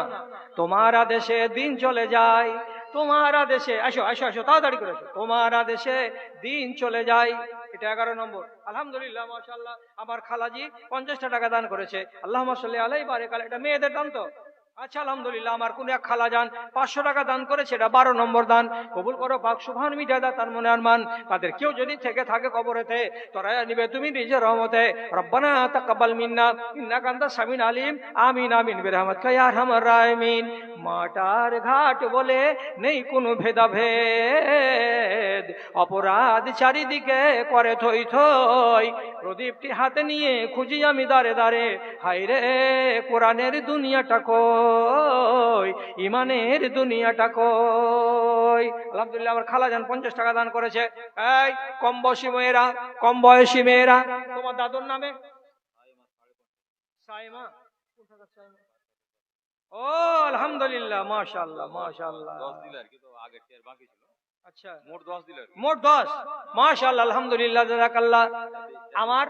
[SPEAKER 1] তোমার আদেশে দিন চলে যায়, তোমার আদেশে আসো আসো আসো তাড়াতাড়ি করে আসো, তোমার আদেশে দিন চলে যায়। এটা 11 নম্বর। আলহামদুলিল্লাহ মাশাআল্লাহ আমার খালাজি 50 টাকা দান করেছে। আল্লাহুম্মা সাল্লি আলাইহি বারিক আলাইহি। এটা মেয়েদের দান তো? আচ্ছা আলহামদুলিল্লাহ। আমার কোন এক খালাজান 500 টাকা দান করেছে, এটা 12 নম্বর দান, কবুল করো পাক সুবহান মিটাদা তার মনে আরমান। তাদের কেউ যদি থেকে থাকে কবরেতে, তোরা নিবে তুমি নিজের রহমতে। রব্বানা তাকাব্বাল মিন্না ইন্নাকা আনতাস সামিউল আলিম। আমিন আমিন বিরহমাতিকা ইয়া আরহামার রাহিমিন। মাটার ঘাট বলে নেই কোনো ভেদাভেদ, অপরাধ চারিদিকে করে থই থই, প্রদীপটি হাতে নিয়ে খুঁজি আমি দাঁড়ে দাঁড়ে, হায়রে কোরআনের দুনিয়াটা কই, ইমানের দুনিয়াটা কই। আলহামদুলিল্লাহ আমার খালাজান 50 টাকা দান করেছে। এই কম বয়সী মেয়েরা তোমার দাদুর নামে সাইমা, ও আলহামদুলিল্লাহ মাশাআল্লাহ মাশাআল্লাহ। 10 দিল আর কি, তো আগে শেয়ার বাকি ছিল। আচ্ছা মোট 10 দিল, মোট 10 মাশাআল্লাহ আলহামদুলিল্লাহ জাযাকাল্লাহ। আমার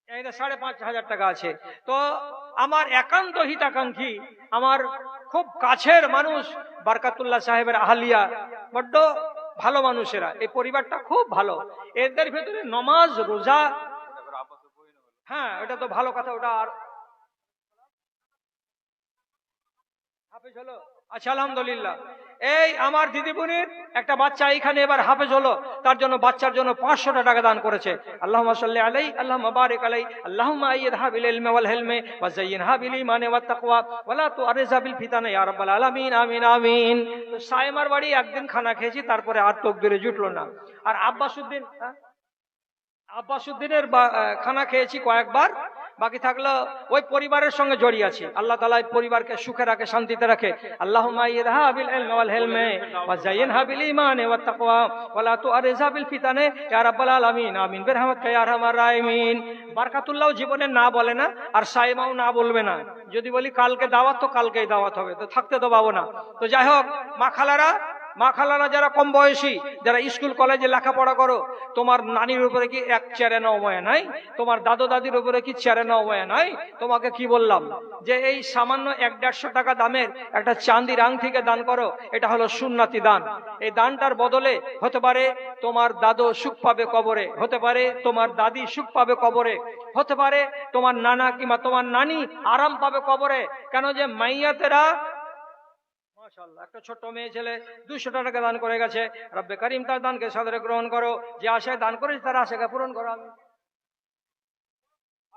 [SPEAKER 1] এই 5,500 টাকা আছে। তো আমার একান্ত হিতাকাঙ্ক্ষী, আমার খুব কাছের মানুষ বারকাতুল্লাহ সাহেবের আহলিয়া, বড্ড ভালো মানুষেরা, এই পরিবারটা খুব ভালো। এদের ভেতরে নামাজ রোজা, হ্যাঁ ওটা তো ভালো কথা, ওটা আর হাফেজ হলো। আচ্ছা আলহামদুলিল্লাহ। এই আমার দিদিমণির একটা বাচ্চা এখানে এবার হাফেজ হলো, তার জন্য বাচ্চার জন্য 500 টাকা দান করেছে। আল্লাহুম্মা সাল্লি আলাইহি, আল্লাহুম্মা বারিক আলাইহি, আল্লাহুম্মা আইয়িদহা বিল ইলমি ওয়াল হিলমি ওয়া যায়্যিনহা বিল ঈমানি ওয়াত তাকওয়া ওয়া লা তুআরিযা বিল ফিতানি ইয়া রাব্বাল আলামিন। আমিন আমিন। তো সাইমার বাড়ি একদিন খানা খেয়েছি, তারপরে আর তাকবীরে জুটলো না। আর আব্বাসউদ্দিনের খানা খেয়েছি কয়েকবার, বাকি থাকলো ওই পরিবারের সঙ্গে জড়িয়ে আছি। আল্লাহ তাআলা এই পরিবারকে সুখে রাখে, শান্তিতে রাখে। আল্লাহুম্মা আইয়িদহা বিল ইলমি ওয়াল হিলমি ওয়া যায়্যিনহা বিল ঈমানি ওয়াত তাকওয়া ওয়া লা তুআরিযা বিল ফিতানি ইয়া রাব্বাল আলামিন। আমিন বিরহমাতিকা ইয়া আরহামার রাহিমিন। বারকাতুল্লাহ জীবনে না বলে না, আর সাইমাও না বলবে না। যদি বলি কালকে দাওয়াত, তো কালকেই দাওয়াত হবে, তো থাকতে তো পাবো না। তো যাই হোক মা খালারা যারা কম বয়সী, যারা স্কুল কলেজে লেখাপড়া করো, তোমার নানির উপরে কি এক চেরে নাও মায়া নাই? তোমার দাদু দাদির উপরে কি চেরে নাও মায়া নাই? তোমাকে কি বললাম যে এই সামান্য 1-150 টাকা দামের একটা চাঁদির আংটিকে দান করো, এটা হলো সুন্নাতি দান। এই দানটার বদলে হতে পারে তোমার দাদু সুখ পাবে কবরে, হতে পারে তোমার দাদি সুখ পাবে কবরে, হতে পারে তোমার নানা কিংবা তোমার নানি আরাম পাবে কবরে। কেন যে মাইয়াতেরা মাশাআল্লাহ একটা ছোট্ট মেয়ে ছেলে 200 টাকা দান করে গেছে। রব্বে কারিম তার দানকে সাদরে গ্রহণ করো, যে আশায় দান করেছে তার আশাকে পূরণ করো। আমি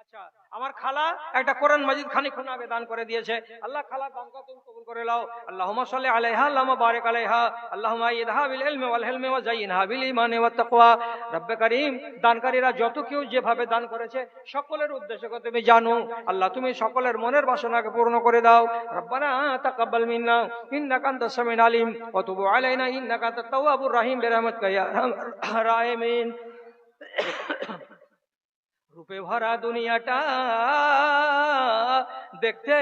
[SPEAKER 1] আচ্ছা আমার খালা একটা কোরআন মাজিদ খানিকক্ষণ আগে দান করে দিয়েছে। আল্লাহ খালা দানকে তুমি কবুল করে নাও। আল্লাহুম্মা সাল্লি আলাইহা, আল্লাহুম্মা বারিক আলাইহা, আল্লাহুম্মা আইয়িদহা বিল ইলমি ওয়াল হিলমি ওয়া যায়্যিনহা বিল ঈমানি ওয়াত তাকওয়া। রব্বে কারিম দানকারীরা যত কেউ যেভাবে দান করেছে সকলের উদ্দেশ্যকে তুমি জানো। আল্লাহ তুমি সকলের মনের বাসনাকে পূর্ণ করে দাও। রব্বানা তাকাব্বাল মিন্না ইন্নাকা আনতাস সামিউল আলিম ওয়া তুব আলাইনা ইন্নাকা আনতাত তাওয়াবুর রহিম বিরহমাতিকা ইয়া আরহামার রাহিমিন। রূপে ভরা দুনিয়াটা দেখতে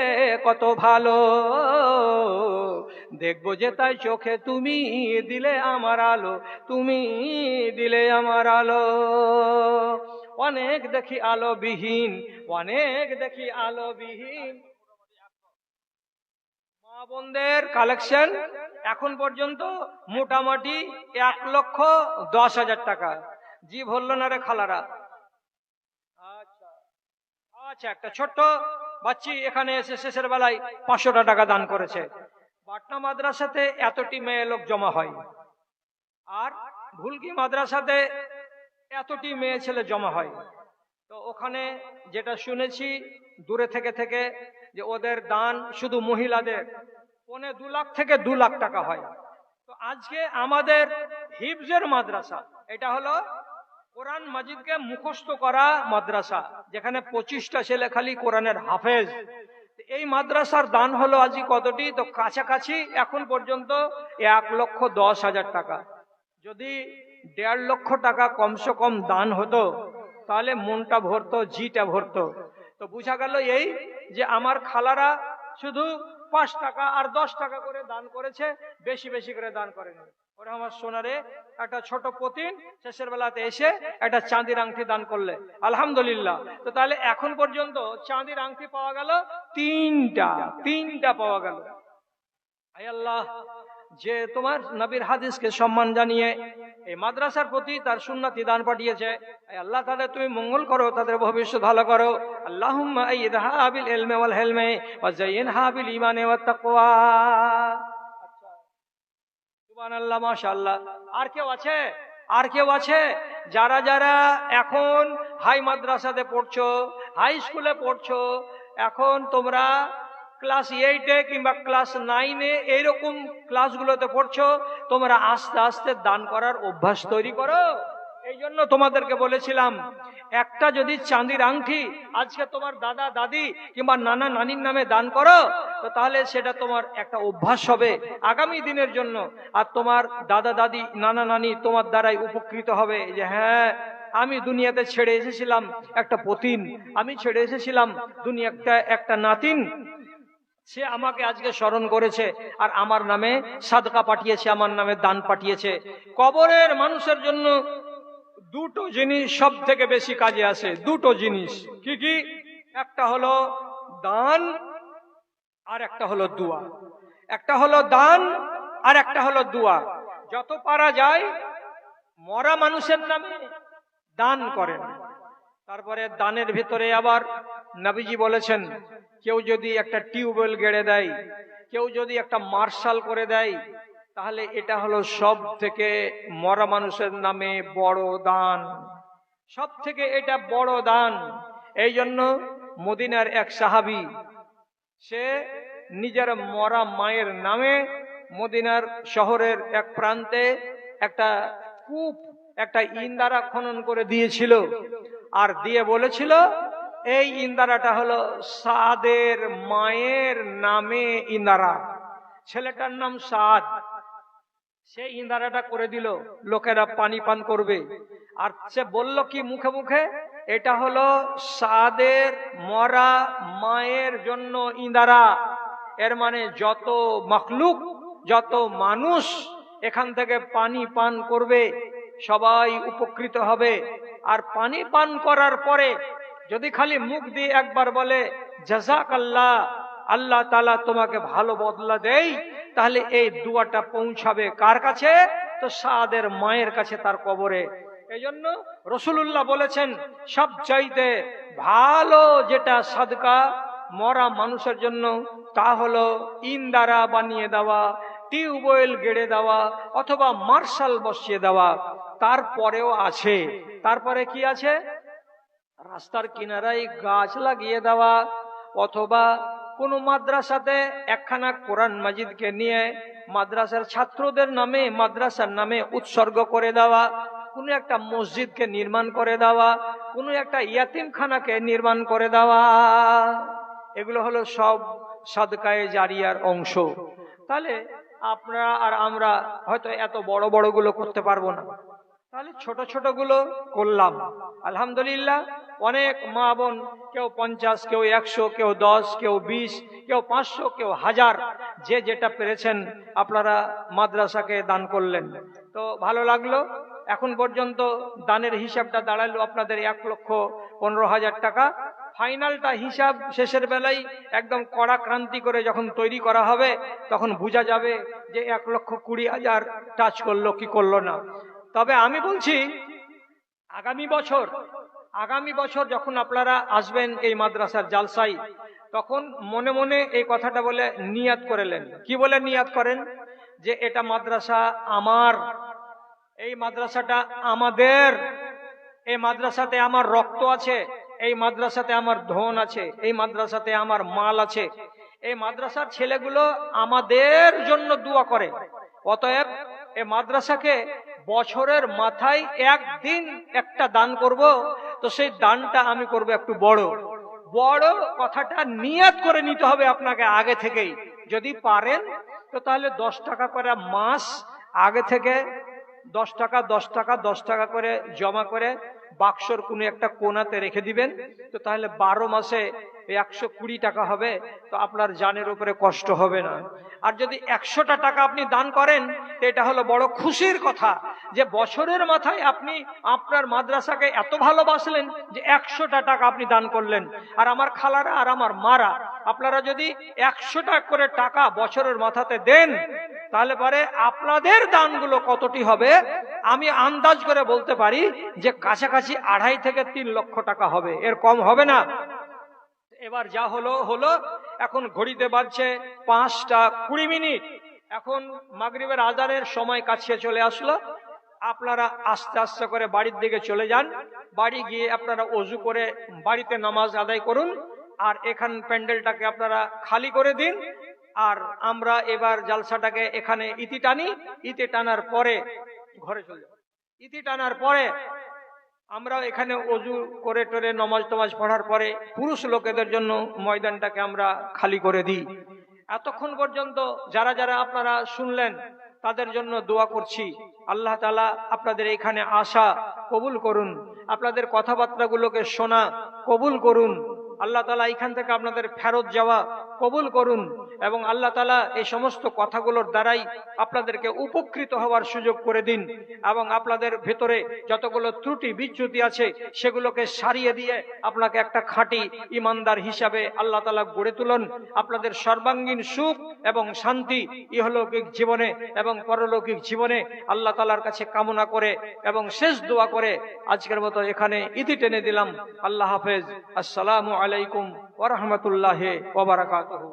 [SPEAKER 1] কত ভালো, দেখবো যে তাই চোখে তুমি দিলে আমার আলো, তুমি দিলে আমার আলো। অনেক দেখি আলোবিহীন, অনেক দেখি আলোবিহীন মা বোনদের কালেকশন এখন পর্যন্ত মোটামুটি 1,10,000 টাকা। জি বললো না রে খালারা? আচ্ছা একটা ছোট্ট বাচ্চি এখানে এসে শেষের বেলায় 500 টাকা দান করেছে। পাটনা মাদ্রাসাতে এতটি মেয়ে লোক জমা হয়, আর ভুলকি মাদ্রাসাতে এতটি মেয়ে ছেলে জমা হয়। তো ওখানে যেটা শুনেছি দূরে থেকে থেকে যে ওদের দান শুধু মহিলাদের 1.25 লাখ থেকে 2 লাখ টাকা হয়। তো আজকে আমাদের হিফজের মাদ্রাসা, এটা হলো কোরআন মাজিদকে মুখস্থ করা মাদ্রাসা, যেখানে 25টা ছেলে খালি কোরআনের হাফেজ। এই মাদ্রাসার দান হলো আজকে কতটি, তো কাছাকাছি এখন পর্যন্ত 1,10,000 টাকা। যদি 1.5 লক্ষ টাকা কমসে কম দান হতো তাহলে মনটা ভরতো, জিটা ভরতো। তো বুঝা গেল এই যে আমার খালারা শুধু 5 টাকা আর 10 টাকা করে দান করেছে, বেশি বেশি করে দান করেনি। ওরা আমার সোনারে একটা ছোট পতিন শেষের বেলাতে এসে একটা চাঁদির আংটি দান করলে, আলহামদুলিল্লাহ। তো তাহলে এখন পর্যন্ত চাঁদির আংটি পাওয়া গেল তিনটা পাওয়া গেল। আয় আল্লাহ, যে তোমার নবীর হাদিসকে সম্মান জানিয়ে এই মাদ্রাসার প্রতি তার সুন্নতি দান পাঠিয়েছে, আল্লাহ তাদের তুমি মঙ্গল করো, তাদের ভবিষ্যৎ ভালো করো। আল্লাহুম্মা আইয়িদহা বিল ইলমি ওয়াল হিলমি ওয়া যায়্যিনহা বিল ঈমানি ওয়াত তাকওয়া। সুবহানাল্লাহ, মাশাআল্লাহ। আর কেউ আছে যারা যারা এখন হাই মাদ্রাসাতে পড়ছো, হাই স্কুলে পড়ছো, এখন তোমরা ক্লাস 8-এ কিংবা ক্লাস 9-এ এইরকম ক্লাসগুলোতে পড়ছো, তোমরা আস্তে আস্তে দান করার অভ্যাস তৈরি করো। এই জন্য তোমাদেরকে বলেছিলাম, একটা যদি চাঁদির আংটি আজকে তোমার দাদা দাদি কিংবা নানা নানির নামে দান করো, তো তাহলে সেটা তোমার একটা অভ্যাস হবে আগামী দিনের জন্য। আর তোমার দাদা দাদি নানা নানি তোমার দ্বারাই উপকৃত হবে যে হ্যাঁ, আমি দুনিয়াতে ছেড়ে এসেছিলাম একটা পতিন, আমি ছেড়ে এসেছিলাম দুনিয়াতে একটা নাতিন, সে আমাকে আজকে স্মরণ করেছে আর আমার নামে সাদকা পাঠিয়েছে, আমার নামে দান পাঠিয়েছে। কবরের মানুষের জন্য দুটো জিনিস সব থেকে বেশি কাজে আসে, দুটো জিনিস। কি কি? একটা হলো দান আর একটা হলো দোয়া। একটা হলো দান আর একটা হলো দোয়া। যত পারা যায় মরা মানুষের নামে দান করেন। তারপরে দানের ভিতরে আবার নবীজি বলেছেন, কেউ যদি একটা টিউবওয়েল গেড়ে দেয়, কেউ যদি একটা মার্শাল করে দেয়, তাহলে এটা হলো সব থেকে মরা মানুষের নামে বড় দান, সব থেকে এটা বড় দান। এই জন্য মদিনার এক সাহাবী, সে নিজের মরা মায়ের নামে মদিনার শহরের এক প্রান্তে একটা কূপ, একটা ইন্দারা খনন করে দিয়েছিল, আর দিয়ে বলেছিল এই ইন্দারাটা হলো সাদের মায়ের নামে ইন্দারা, ছেলেটার নাম সাদ। সে ইন্দারাটা করে দিল, লোকেরা পানি পান করবে। আর সে বলল কি মুখে মুখে, এটা হলো সাদের মরা মায়ের জন্য ইন্দারা। এর মানে যত মখলুক, যত মানুষ এখান থেকে পানি পান করবে সবাই উপকৃত হবে। আর পানি পান করার পরে যদি খালি মুখ দিয়ে একবার বলে জাযাকাল্লাহ, আল্লাহ তাআলা তোমাকে ভালো বদলা দেই, তাহলে এই দুয়াটা পৌঁছাবে কার কাছে? তো সাদের মায়ের কাছে, তার কবরে। এই জন্য রাসূলুল্লাহ বলেছেন, সবচাইতে ভালো যেটা সাদকা মরা মানুষের জন্য, তা হলো ইন্দারা বানিয়ে দেওয়া, টিউবওয়েল গেড়ে দেওয়া, অথবা মার্শাল বসিয়ে দেওয়া। তারপরেও আছে, তারপরে কি আছে? রাস্তার কিনারায় গাছ লাগিয়ে দেওয়া, অথবা কোনো মাদ্রাসাতে একখানা কোরআন মাজিদকে নিয়ে মাদ্রাসার ছাত্রদের নামে, মাদ্রাসার নামে উৎসর্গ করে দেওয়া, কোনো একটা মসজিদকে নির্মাণ করে দেওয়া, কোনো একটা ইয়াতিমখানাকে নির্মাণ করে দেওয়া, এগুলো হলো সব সাদকায়ে জারিয়ার অংশ। তাহলে আপনারা আর আমরা হয়তো এত বড় বড় গুলো করতে পারবো না, তাহলে ছোট ছোট গুলো করলাম। আলহামদুলিল্লাহ, অনেক মা বোন, কেউ 50, কেউ 100, কেউ 10, কেউ 20, কেউ 500, কেউ 1000, যে যেটা পেরেছেন আপনারা মাদ্রাসাকে দান করলেন। তো ভালো লাগলো। এখন পর্যন্ত দানের হিসাবটা দাঁড়ালো আপনাদের 1,15,000 টাকা। ফাইনালটা হিসাব শেষের বেলায় একদম কড়া ক্রান্তি করে যখন তৈরি করা হবে, তখন বোঝা যাবে যে 1,20,000 টাচ করলো কি করলো না। তবে আমি বলছি, আগামী বছর যখন আপনারা আসবেন এই মাদ্রাসার জালসায়, তখন মনে মনে এই কথাটা বলে নিয়াত করেলেন। কি বলে নিয়াত করেন? যে এটা মাদ্রাসা আমার, এই মাদ্রাসাটা আমাদের, এই মাদ্রাসাতে আমার রক্ত আছে, এই মাদ্রাসাতে আমার ধন আছে, এই মাদ্রাসাতে আমার মাল আছে, এই মাদ্রাসার ছেলেগুলো আমাদের জন্য দোয়া করে। অতএব এই মাদ্রাসাকে বছরের মাথায় একদিন একটা দান করব, তো সেই দানটা আমি করব একটু বড় বড়। কথাটা নিয়ত করে নিতে হবে আপনাকে আগে থেকেই। যদি পারেন তো তাহলে 10 টাকা করে মাস আগে থেকে 10 টাকা 10 টাকা 10 টাকা করে জমা করে বাক্সর কোনো একটা কোণাতে রেখে দিবেন। তো তাহলে 12 মাসে 120 টাকা হবে, তো আপনার জানের উপরে কষ্ট হবে না। আর যদি 100টা টাকা আপনি দান করেন, তো এটা হলো বড় খুশির কথা যে বছরের মাথায় আপনি আপনার মাদ্রাসাকে এত ভালোবাসলেন যে 100টা টাকা আপনি দান করলেন। আর আমার খালারা আর আমার মারা, আপনারা যদি 100টা করে টাকা বছরের মাথাতে দেন, তাহলে পরে আপনাদের দানগুলো কতটি হবে আমি আন্দাজ করে বলতে পারি যে কাছাকাছি 2.5 থেকে 3 লক্ষ টাকা হবে, এর কম হবে না। এবার যা হলো হলো, এখন ঘড়িতে বাজছে 5টা 20 মিনিট। এখন মাগরিবের আজানের সময় কাছে চলে আসলো। আপনারা আস্তে আস্তে করে বাড়ির দিকে চলে যান। বাড়ি গিয়ে আপনারা ওযু করে বাড়িতে নামাজ আদায় করুন, আর এখান প্যান্ডেলটাকে আপনারা খালি করে দিন। আর আমরা এবার জালসাটাকে এখানে ইতি টানি। ইতি টানার পরে ঘরে চলে যাব। ইতি টানার পরে আমরা এখানে ওযু করে টরে নামাজ টামাজ পড়ার পরে পুরুষ লোকেদের জন্য ময়দানটাকে আমরা খালি করে দিই। এতক্ষণ পর্যন্ত যারা যারা আপনারা শুনলেন তাদের জন্য দোয়া করছি। আল্লাহ তাআলা আপনাদের এখানে আসা কবুল করুন, আপনাদের কথাবার্তাগুলোকে শোনা কবুল করুন। আল্লাহ তাআলা এখান থেকে আপনাদের ফেরত যাওয়া কবুল করুন, এবং আল্লাহ তাআলা এই সমস্ত কথাগুলোর দ্বারাই আপনাদেরকে উপকৃত হওয়ার সুযোগ করে দিন, এবং আপনাদের ভেতরে যতগুলো ত্রুটি বিচ্যুতি আছে সেগুলোকে সারিয়ে দিয়ে আপনাকে একটা খাঁটি ইমানদার হিসাবে আল্লাহ তাআলা গড়ে তুলুন। আপনাদের সর্বাঙ্গীন সুখ এবং শান্তি ইহলৌকিক জীবনে এবং পরলৌকিক জীবনে আল্লাহ তাআলার কাছে কামনা করে এবং শেষ দোয়া করে আজকের মতো এখানে ইতি টেনে দিলাম। আল্লাহ হাফেজ। আসসালামু আলাইকুম ওয়া রাহমাতুল্লাহি ওয়া বারাকাতুহু।